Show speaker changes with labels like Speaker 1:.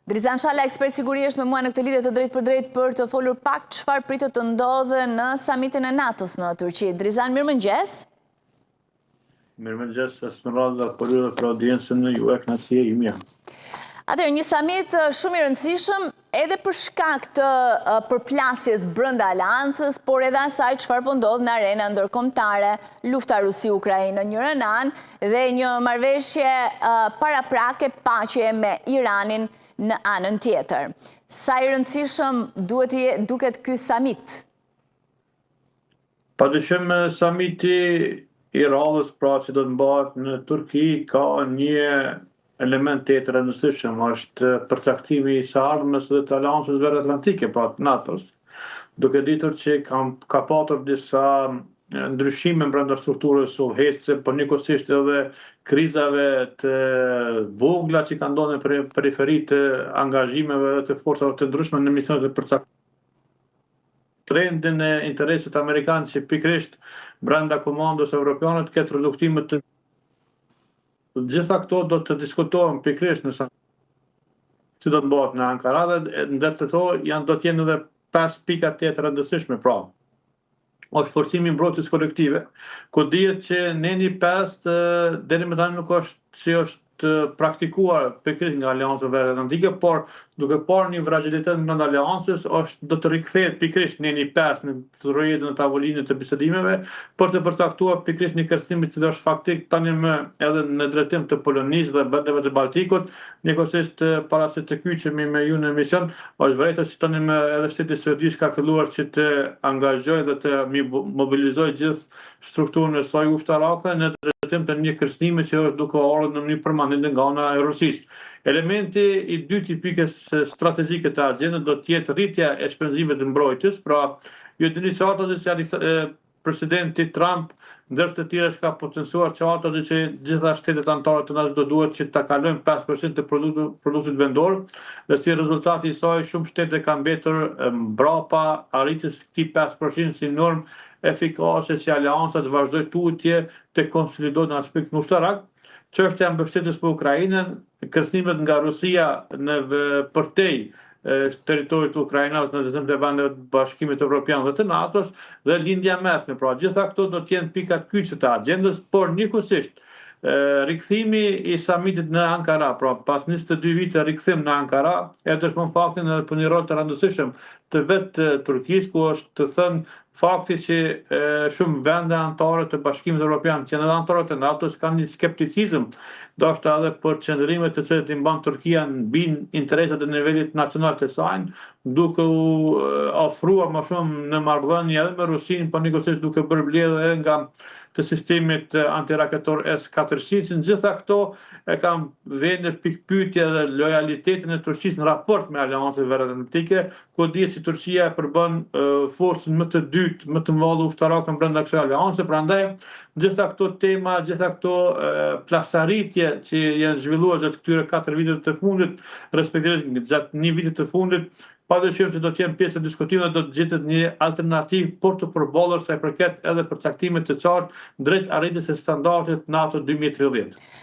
Speaker 1: Drizan Shala, ekspert siguri, është me mua në këtë lidhje të drejtë për drejtë për të folur pak çfarë pritet të ndodhe në samitin e NATO-s në Turqi. Drizan, mirëmëngjes.
Speaker 2: Mirëmëngjes, Esmeralda, për audiencën në ju e kënaqësia ime.
Speaker 1: Atëherë, një samit shumë i rëndësishëm edhe për shkak të përplasjes brenda aleancës, por edhe asaj çfarë po ndodh në arenën ndërkombëtare, lufta Rusi-Ukrainë në njërin anë dhe një marrëveshje paraprake paqe me Iranin në anën tjetër. Sa i rëndësishëm duket ky samit?
Speaker 2: Padyshim samiti i radhës pra që do të mbahet në Turqi ka një element tjetër rëndësishëm, është përcaktimi i së ardhmës dhe të aleancës veriatlantike, pra të NATO-s, duke ditur që ka patur disa ndryshime brenda strukturës udhëheqëse, por njëkohësisht edhe krizave të vogla që kanë ndodhur në periferi të angazhimeve dhe të forcave të ndryshme në misionet e përcaktuara. Trendin e interesit amerikan që pikërisht brenda komandos evropiane të ketë reduktime të gjitha këto do të diskutohen pikërisht në si do të bëhet në Ankara dhe ndër të to do të jenë edhe 5 pika tjetër rëndësishme, pra është forcimi i mbrojtjes kolektive, ku dihet që neni 5 deri më tani nuk është si është praktikuar pikërisht nga Aleanca Veriatlantike, por duke parë një fragilitet brenda aleancës, do të rikthehet pikërisht neni 5 në rrjedhën e tavolinës të bisedimeve për të përcaktuar pikërisht një kërcënim i cili është faktik tani më edhe në drejtim të Polonisë dhe vendeve të Baltikut, njëkohësisht para se të kyçemi me ju në emision, është vërejtë që tani më edhe shteti suedez ka filluar që të angazhojë dhe të mobilizojë gjithë strukturën e saj ushtarake në drejtim të një kërcënimi që është duke ardhur në mënyrë permanente nga ana e Rusisë. Elementi i dytë i pikës strategjike të agjendës do të jetë rritja e shpenzimeve të mbrojtjes, pra ju dini qartë që presidenti Trump ndër të tjerë ka potencuar qartë që gjitha shtetet anëtare të NATO do duhet që ta kalojnë 5% të produktit vendor, dhe si rezultati i saj shumë shtete kanë mbetur mbrapa arritjes këtij 5% si normë efikase që aleanca të vazhdojë tutje të konsolidohet në aspektin ushtarak. Çështja e mbështetjes për Ukrainën, kërcënimet nga Rusia në përtej territorit të Ukrainës në të vendeve të Bashkimit Evropian dhe të NATO-s dhe lindja mesme. Pra, gjitha këto do të jenë pikat kyçe të agjendës, por njëkohësisht rikthimi i samitit në Ankara, pra pas 22 vite rikthim në Ankara, e dëshmon faktin edhe për një rol të rëndësishëm të vetë Turqisë, ku është të thënë fakti që shumë vende anëtare të Bashkimit Evropian, që në anëtare të NATO-s kanë një skepticizëm, ndoshta edhe për qëndrimet të cilat i mban Turqia mbi interesat e nivelit nacional të saj, duke u ofruar më shumë në marrëdhënie edhe me Rusinë, por njëkohësisht duke bërë mbledhje edhe nga të sistemit antiraketor S-400, në gjitha këto e kam vënë pikpyetje dhe lojalitetin e Turqisë në raport me Aleancën Veriatlantike, ku dihet që Turqia e përbën forcën më të dytë, më të madhe ushtarake brenda kësaj aleance, prandaj gjitha këto tema, gjitha këto plasaritje që janë zhvilluar gjatë këtyre 4 viteve të fundit, respektivisht gjatë 1 viti të fundit, padyshim që do të jenë pjesë e diskutimeve, do të gjetet një alternativë për të përballur sa i përket edhe përcaktimit të qartë drejt arritjes së standardit NATO 2030.